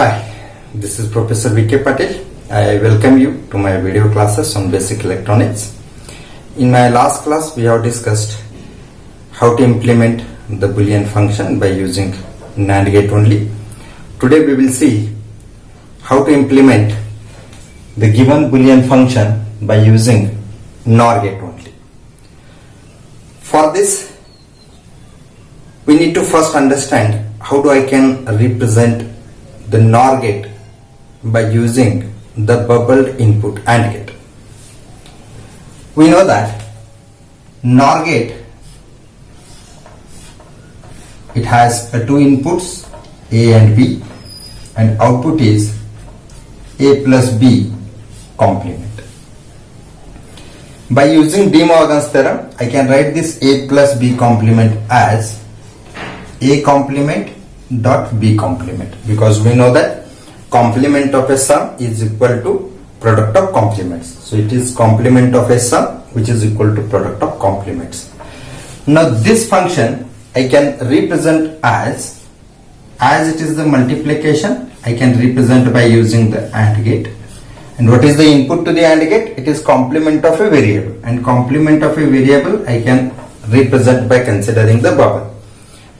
Hi, this is Professor V.K. Patel. I welcome you to my video classes on basic electronics. In my last class, we have discussed how to implement the Boolean function by using NAND gate only. Today we will see how to implement the given Boolean function by using NOR gate only. For this, we need to first understand how do I can represent the NOR gate by using the bubbled input AND gate. We know that NOR gate, it has two inputs A and B, and output is A plus B complement. By using De Morgan's theorem, I can write this A plus B complement as A complement dot B complement, because we know that complement of a sum is equal to product of complements. So it is complement of a sum which is equal to product of complements. Now this function I can represent as it is the multiplication, I can represent by using the AND gate. And what is the input to the AND gate? It is complement of a variable, and complement of a variable I can represent by considering the bubble.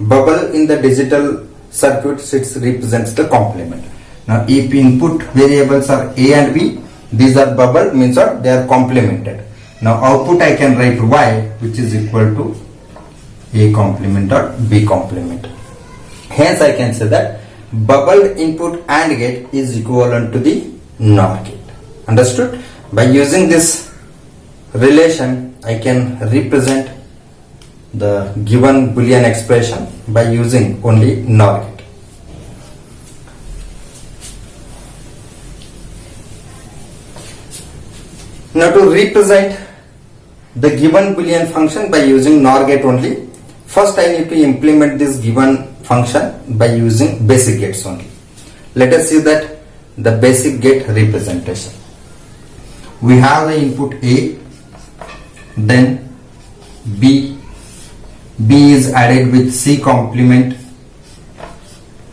Bubble in the digital circuit represents the complement. Now if input variables are A and B, these are bubbled, means what? They are complemented. Now output I can write Y, which is equal to A complement or B complement. Hence I can say that bubbled input AND gate is equivalent to the NOR gate. Understood? By using this relation, I can represent the given Boolean expression by using only NOR gate. Now to represent the given Boolean function by using NOR gate only, first I need to implement this given function by using basic gates only. Let us see that the basic gate representation. We have the input A, then B is added with C complement.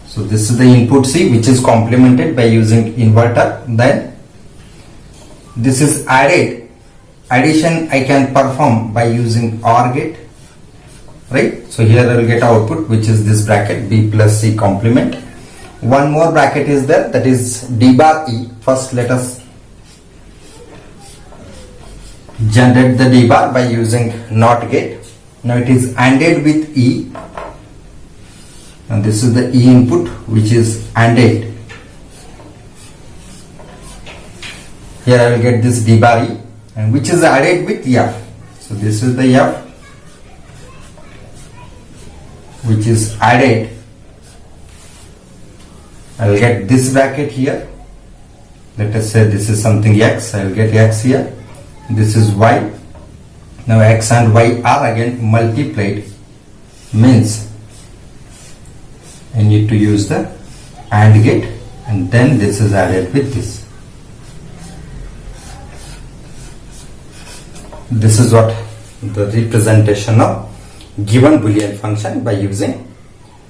So this is the input C which is complemented by using inverter. Then this is added. Addition I can perform by using OR gate, right? So here I will get output which is this bracket B plus C complement. One more bracket is there, that is D bar E. First let us generate the D bar by using NOT gate. Now it is ANDed with E, and this is the E input which is ANDed. Here I will get this D bar E, and which is added with F. So this is the F which is added. I will get this bracket here. Let us say this is something X. I will get X here. This is Y. Now X and Y are again multiplied, means I need to use the AND gate, and then this is added with this. This is what the representation of given Boolean function by using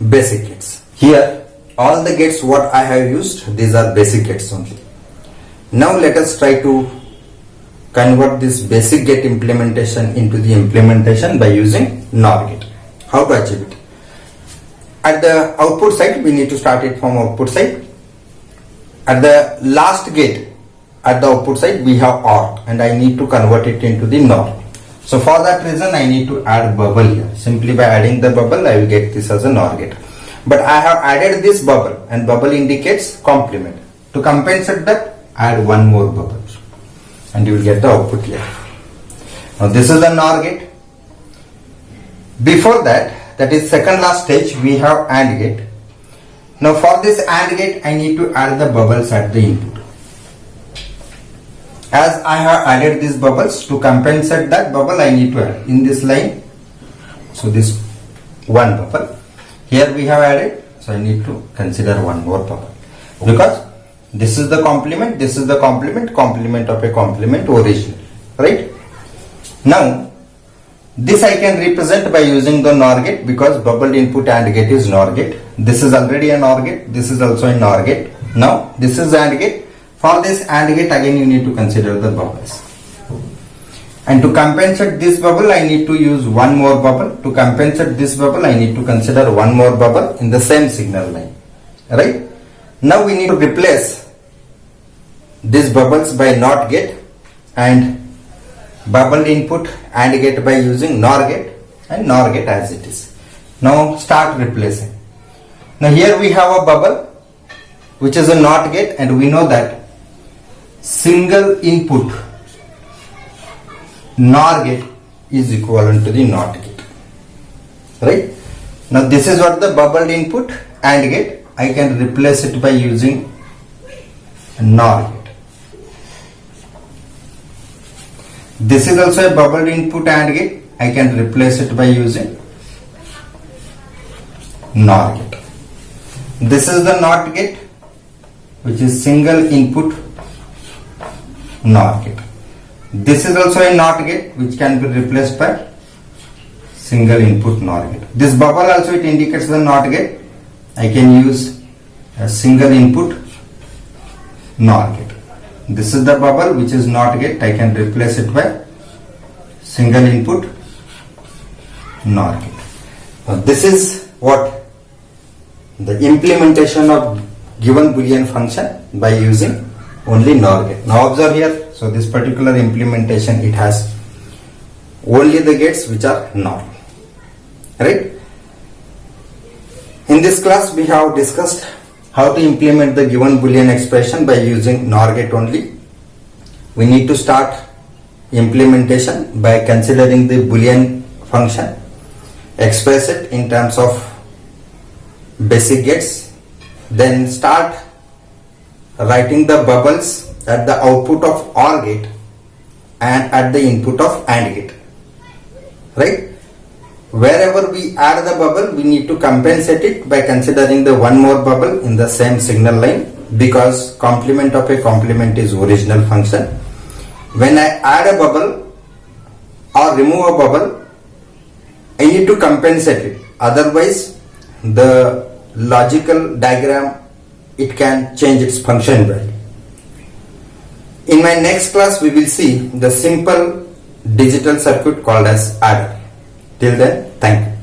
basic gates. Here all the gates what I have used, these are basic gates only. Now let us try to convert this basic gate implementation into the implementation by using NOR gate. How to achieve it? At the output side, we need to start it from output side. At the last gate at the output side we have OR, and I need to convert it into the NOR. So for that reason I need to add bubble here. Simply by adding the bubble I will get this as a NOR gate. But I have added this bubble, and bubble indicates complement. To compensate that, add one more bubble, and you will get the output here. Now this is the NOR gate. Before that, that is second last stage, we have AND gate. Now for this AND gate I need to add the bubbles at the input. As I have added these bubbles, to compensate that bubble I need to add in this line. So this one bubble. Here we have added, so I need to consider one more bubble, because this is the complement, this is the complement of a complement original, right? Now this I can represent by using the NOR gate, because bubbled input AND gate is NOR gate. This is already a NOR gate, this is also a NOR gate. Now this is AND gate. For this AND gate, again you need to consider the bubbles. And to compensate this bubble, I need to use one more bubble. To compensate this bubble, I need to consider one more bubble in the same signal line. Right? Now we need to replace these bubbles by NOT gate and bubble input AND gate by using NOR gate and NOR gate as it is. Now start replacing. Now here we have a bubble which is a NOT gate, and we know that single input NOR gate is equivalent to the NOT gate. Right? Now this is what the bubbled input AND gate. I can replace it by using NOR gate. This is also a bubbled input AND gate. I can replace it by using NOR gate. This is the NOT gate, which is single input NOR gate. This is also a NOT gate, which can be replaced by single input NOR gate. This bubble also, it indicates the NOT gate. I can use a single input NOR gate. This is the bubble which is NOT gate. I can replace it by single input NOR gate. Now this is what the implementation of given Boolean function by using only NOR gate. Now observe here. So this particular implementation, it has only the gates which are NOR. Right? In this class we have discussed how to implement the given Boolean expression by using NOR gate only. We need to start implementation by considering the Boolean function, express it in terms of basic gates, then start writing the bubbles at the output of OR gate and at the input of AND gate. Right? Wherever we add the bubble, we need to compensate it by considering the one more bubble in the same signal line, because complement of a complement is original function. When I add a bubble or remove a bubble, I need to compensate it. Otherwise, the logical diagram, it can change its function value. In my next class, we will see the simple digital circuit called as adder. Till then, thank you.